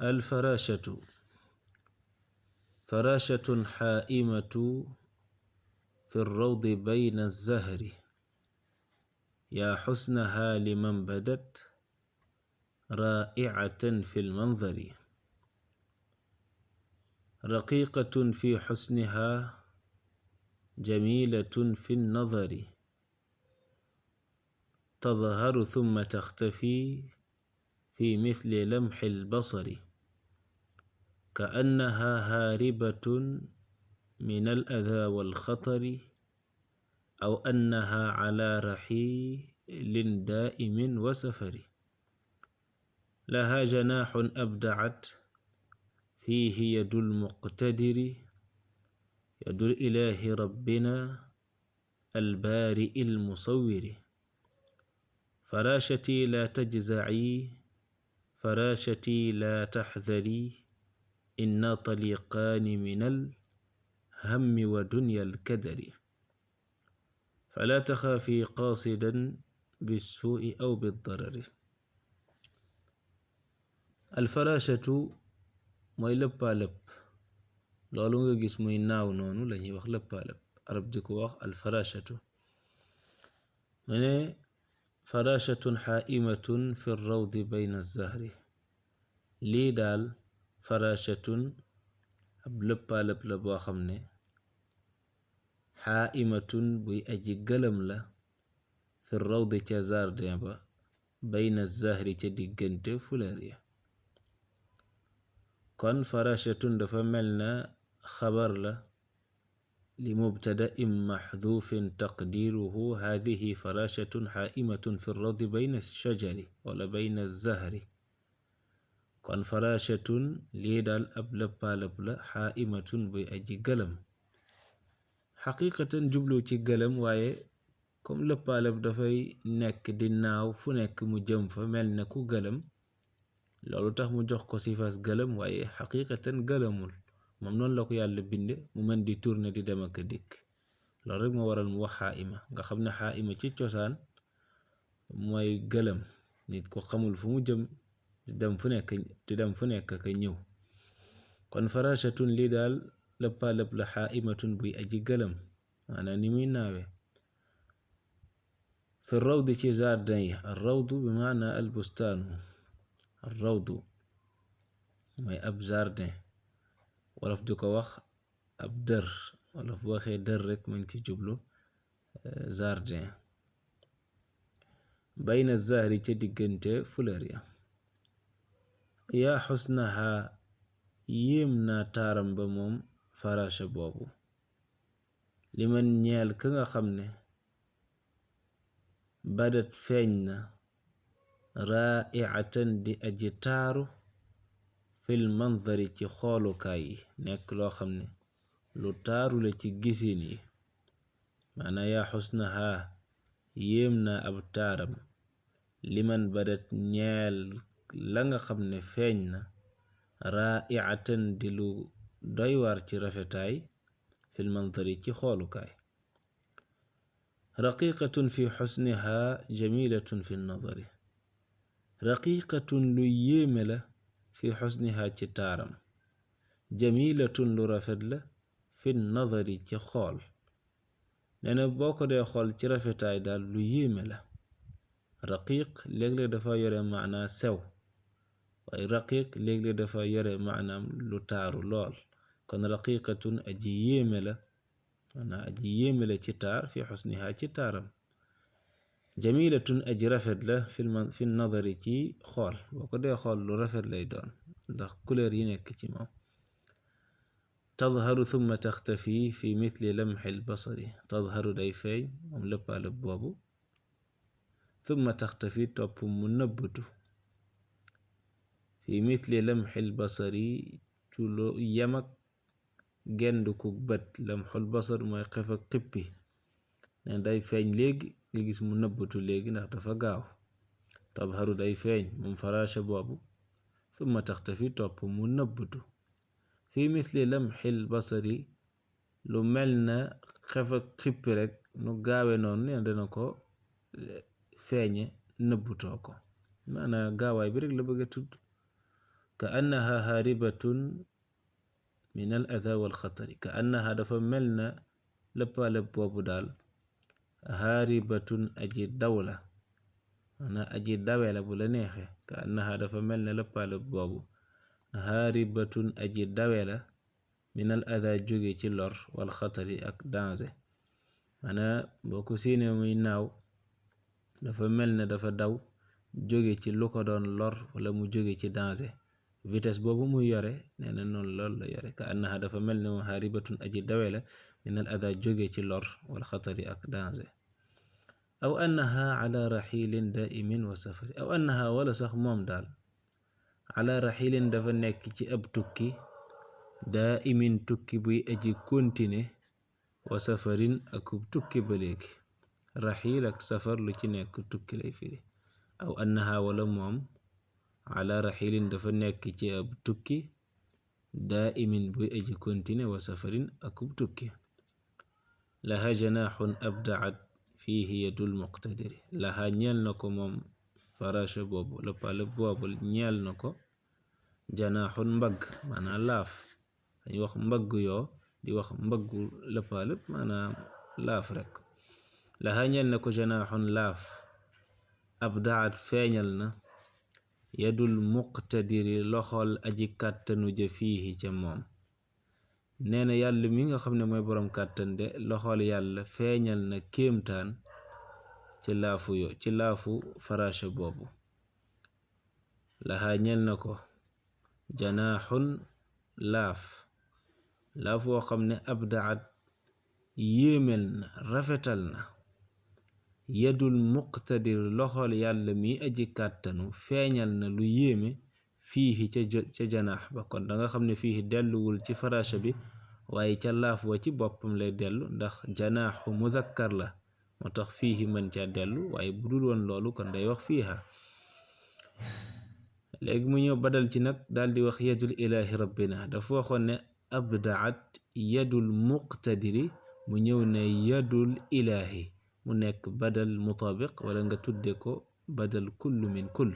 الفراشة فراشة حائمة في الروض بين الزهر يا حسنها لمن بدت رائعة في المنظر رقيقة في حسنها جميلة في النظر تظهر ثم تختفي في مثل لمح البصر كأنها هاربة من الأذى والخطر أو أنها على رحيل دائم وسفر لها جناح أبدعت فيه يد المقتدر يد الإله ربنا البارئ المصور فراشتي لا تجزعي فراشتي لا تحذري إنا طليقان من الهم ودنيا الكدر فلا تخافي قاصدا بالسوء أو بالضرر الفراشة mooy lëppaalëpp loolu nga gis muy naaw noonu lañuy wax lëppaalëpp arab di ko wax alfarashatu mu ne farashatun xaa'imatun fi rawdi bayna zahri lii daal farashatun ab lëppaalëpp la boo xam ne xaa'imatun buy aji gëlëm la fi rawdi ca jardin ba bayna zahri ca diggante fleur ya kon farashatun dafa melna xabar la li mubtada'in maxduufin taqdiruhu haadihi farashatun xaa'imatun fi rawdi bayna shajari wala bayna zahri kon farashatun lii daal ab lëppaalëb la xaa'imatun buy aji gëlëm xaqiqatan jublu ci gëlëm waaye comme lëppaalëb dafay nekk di naaw fu nekk mu jëm fa mel na ku gëlëm loolu tax mu jox ko sifas gëlëm waaye xaqiqatan gëlëmul moom noonu la ko yàlla binde mu mën di tourner di dem ak dikk loolu rek moo waral mu wax xaa'ima nga xam ne xaa'ima ci cosaan mooy gëlëm nit ko xamul fu mu jëm di dem fu nekk ka ñëw kon farashatun lii daal lëppaalëb la xaa'imatun buy aji gëlëm maanaam ni muy naawe fi rawdi ci jardin yi ar rawdu bi maana al bustaanu rawdu mooy ab jardin wolof di ko wax ab dër wolof bu waxee dër rek mu ngi ci jublu jardin bayna zahri ca diggante fleur ya yaa xusnaha yéem naa taaram ba moom farasha boobu li man ñeel ka nga xam ne badat feeñ na raa'iatan di aji taaru fil manzari ci xoolukaay yi nekk loo xam ne lu taaru la ci gisin yi maana yaa xusnaha yéem na ab taaram liman badat ñeel la nga xam ne feeñ na raa'iatan di lu doy war ci rafetaay fil manzari ci xoolukaay raqiqatun fi xusniha jamilatun fi nazari raqiqatun lu yéeme la fi xusniha ci taaram jamilatun lu rafet la fi nazari ci xool neena boo ko dee xool ci rafetaay daal lu yéeme la raqiq léeg-léeg dafa yore maana sew waaye raqiq léeg-léeg dafa yore maanaam lu taaru lool kon raqiqatun aji yéeme la maana aji yéeme la ci taar fi xusniha ci taaram jamilatun aji rafet la fi nazari ci xool boo ko dee xool lu rafet lay doon ndax couleur yi nekk ci moom tadharu thumma taxtafi fi mithli lamxi albasari tadharu day feeñ moom lëppaalëb boobu thumma taxtafi topp mu nëbbatu fi mithli lamxi albasari ci lu yamak gendu ku bët lamxul basar mooy xef ak xippi ne day feeñ léegi nga gis mu nëbbatu léegi ndax dafa gaaw tadharu day feeñ moom farasha boobu thumma taxtafi topp mu nëbbatu fi misli lamxil basari lu mel na xef ak xippi rek nu gaawe noonu ne dana ko feeñe nëbbutoo ko maana gaawaay bi rek la bëgg a tudd ka annaha haribatun min al adha wal xatari ka annaha dafa mel na lëppaalëb boobu daal haribatun aji daw la mana aji dawe la bu la neexe ka annaha dafa mel na lëppaalëb boobu haribatun aji dawe la min al adha jóge ci lor wal xatari ak danger mana boo ko séenee muy naaw dafa mel ne dafa daw jóge ci lu ko doon lor wala mu jóge ci danger vitesse boobu muy yore nee na noonu loolu la yore ka annaha dafa mel ne moom haribatun aji dawe la min al adha jóge ci lor wal xatari ak danger aw annaha ala raxilin daimin wa safari aw annaha wala sax moom daal ala raxilin dafa nekk ci ab tukki daimin tukki buy aji continue wa safarin akub tukki ba léegi raxil ak safar lu ci nekk tukki lay firi aw annaha wala moom ala raxilin dafa nekk ci ab tukki daimin buy aji continue wa safarin akub tukki laha janaxun abdaat fiihi yadul muqtadiri laha ñeel na ko moom farasha boobu lëppaalëb boobu ñeel na ko janaxun mbagg maanaam laaf dañuy wax mbagg yoo di wax mbaggu lëppaalëb maanaam laaf rek laha ñeel na ko janaxun laaf abdaat feeñal na yadul muqtadiri loxol aji kàttanu ja fiihi ca moom nee na yàlla mi nga xam ne mooy boroom kàttan de loxol yàlla feeñal na kéemtaan ci laafu farasha boobu laha ñel na ko janaaxun laaf woo xam ne abdaat yéemel na rafetal na yadul muqtadir loxol yàlla mi aji kàttanu feeñal na lu yéeme fiihi ca janaax ba kon danga xam ne fiihi delluwul ci farasha bi waaye ca laaf wa ci boppam lay dellu ndax janaaxu muzakkar la moo tax fiihi mën ca dellu waaye bu dul woon loolu kon day wax fiiha léegi mu ñëw badal ci nag daal di wax yadul ilaahi rabbina dafa waxoon ne abdaat yadul muqtadiri mu ñëw ne yadul ilaahi mu nekk badal mutabiq wala nga tudde ko badal kullu min kull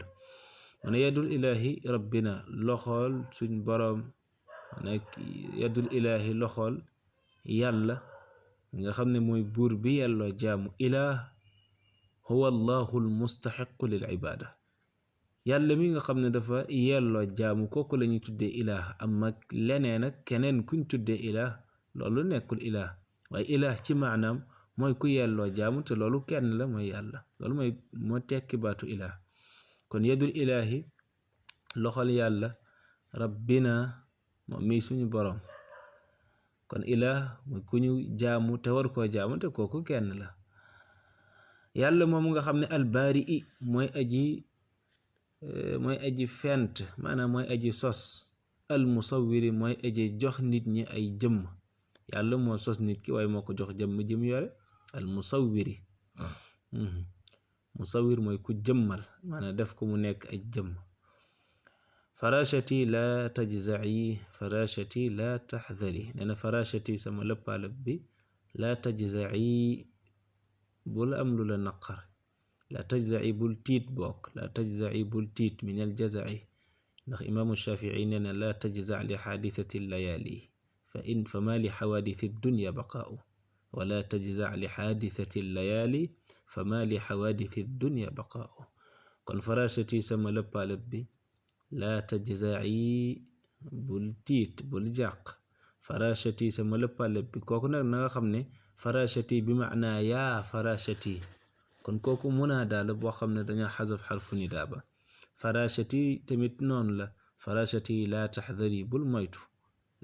mu ne yadul ilaahi rabbina loxool suñ boroom nekk yadul ilaahi loxool yàlla nga xam ne mooy buur bi yàlloo jaamu ilaah huwa allahu almustaxiqu lil ibaada yàlla mi nga xam ne dafa yelloo jaamu kooku la ñuy tuddee ilaah am ak leneen ak keneen kuñ tuddee ilaah loolu nekkul ilaah waaye ilaah ci maanaam mooy ku yelloo jaamu te loolu kenn la mooy yàlla loolu moo tekki baatu ilaah kon yadul ilaahi loxol yàlla rabbina moom mii suñu boroom kon ilaah mooy ku ñu jaamu te war koo jaamu te kooku kenn la yàlla moom nga xam ne albaari i mooy aji fent maanaam mooy aji sos almusawwiri mooy aji jox nit ñi ay jëmm yàlla moo sos nit ki waaye moo ko jox jëmm jëm yore almusawwiri musawwir mooy ku jëmmal maanaam def ko mu nekk ay jëmm farashati la tajza'i farashati la taxdari neena farashati sama lëppaalëb bi la tajza'i bul am lu la naqar la tajza'i bul tiit bokk la tajza'i bul tiit min al jaza'i ndax imaamu shafii neena la tajza' li xaadisati layali fa ma li xawaadisi dunya baqaa'u wala tajza' li xaadisati layali fa ma li xawaadisi dunya baqaa'u kon farashati sama lëppaalëb bi laa tajza'i bul tiit bul jàq farashati sama lëppaalëb bi kooku nag na nga xam ne farashati bi maanaa yaa farashati kon kooku munaada la boo xam ne dañoo xasaf xarfu nidaa ba farashati tamit noonu la farashati laa taxdari bul moytu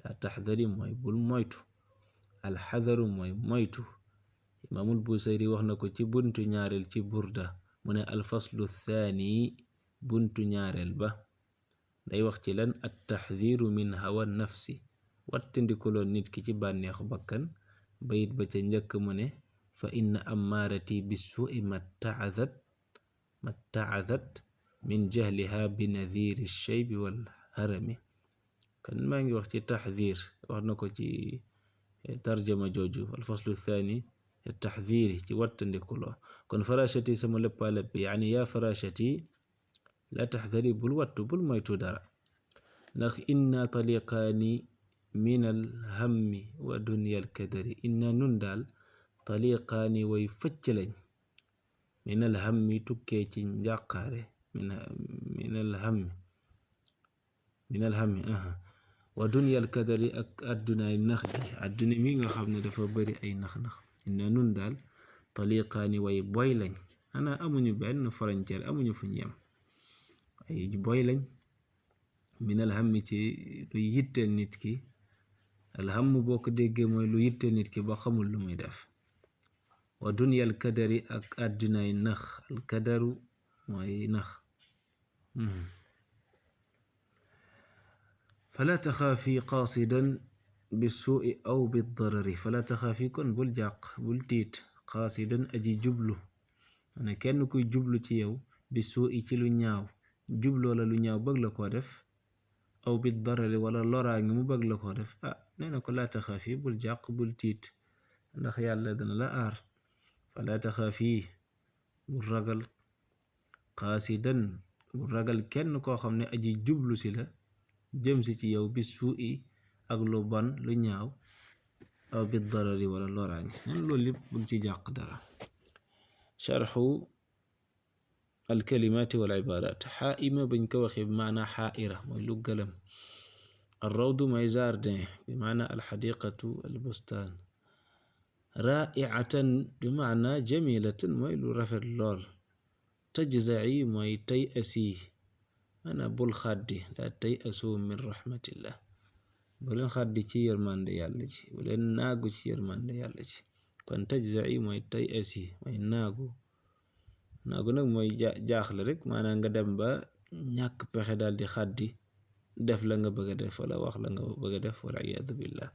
laa taxdari mooy bul moytu alxadaru mooy moytu imaamul busayri wax na ko ci buntu ñaareel ci burda mu ne alfaslu thaani buntu ñaareel ba day wax ci lan at taxdiru min hawa nafsi wattandikuloo nit ki ci bànneexu bakkan bayit ba ca njëkk mu ne fa inna ammaarati bissu'i mattaazat min jahliha bi nadiri shaybi wal harami kan maa ngi wax ci taxdir wax na ko ci tarjama jooju alfaslu thani taxdiri ci wattandikuloo kon farashati sama lëppaalëb bi yaani yaa farashati la taxdari bul wattu bul moytu dara ndax inna taliqaani min alhammi wa dunya alkadari inna nun daal taliqaani way fëcc lañ min alhammi tukkee ci njàqaare min alhammi wa dunya alkadari ak àddunaay nax ji àdduna mi nga xam ne dafa bari ay nax-nax inna nun daal taliqaani way boy lañ ana amuñu benn frontière amuñu fu ñu yem ay boy lañ min alhammi ci lu yitteel nit ki alhamm boo ko déggee mooy lu yitteel nit ki ba xamul lu muy def wa dunya alkadari ak àddunaay nax alkadaru mooy nax fala taxaafi qaasidan bisuui aw bidarari fala taxaafi kon bul jàq bul tiit qaasidan aji jublu ne kenn kuy jublu ci yow bisuui ci lu ñaaw jubloo la lu ñaaw bëgg la koo def aw bidarari wala loraa ngi mu bëgg la koo def nee na ko laa taxaafi bul jàq bul tiit ndax yàlla dana la aar fala taxaafi bul ragal qaasidan bul ragal kenn koo xam ne aji jublu si la jëm si ci yow bisuui ak lu bon lu ñaaw aw bidarari wala loraange nen loolu lépp bul ci jàq dara sharxu alkalimaati wal ibaaraat xaaima bañ ko waxee bi maana xaaira mooy lu gëlëm alrawdu mooy jardin bi maana alxadiqatu albustaan raaicatan bi maana jamilatan mooy lu rafet lool tajzaci mooy tay asii maana bul xaddi laa tay asu min rahmatillah bu leen xaddi ci yërmande yàlla ji bu leen naagu ci yërmande yàlla ji kon tajzaci mooy tay asi mooy naagu nag mooy jaaxle rek maanaam nga dem ba ñàkk pexe daal di xaddi def la nga bëgg a def wala wax la nga bëgg a def wala iyaadu billah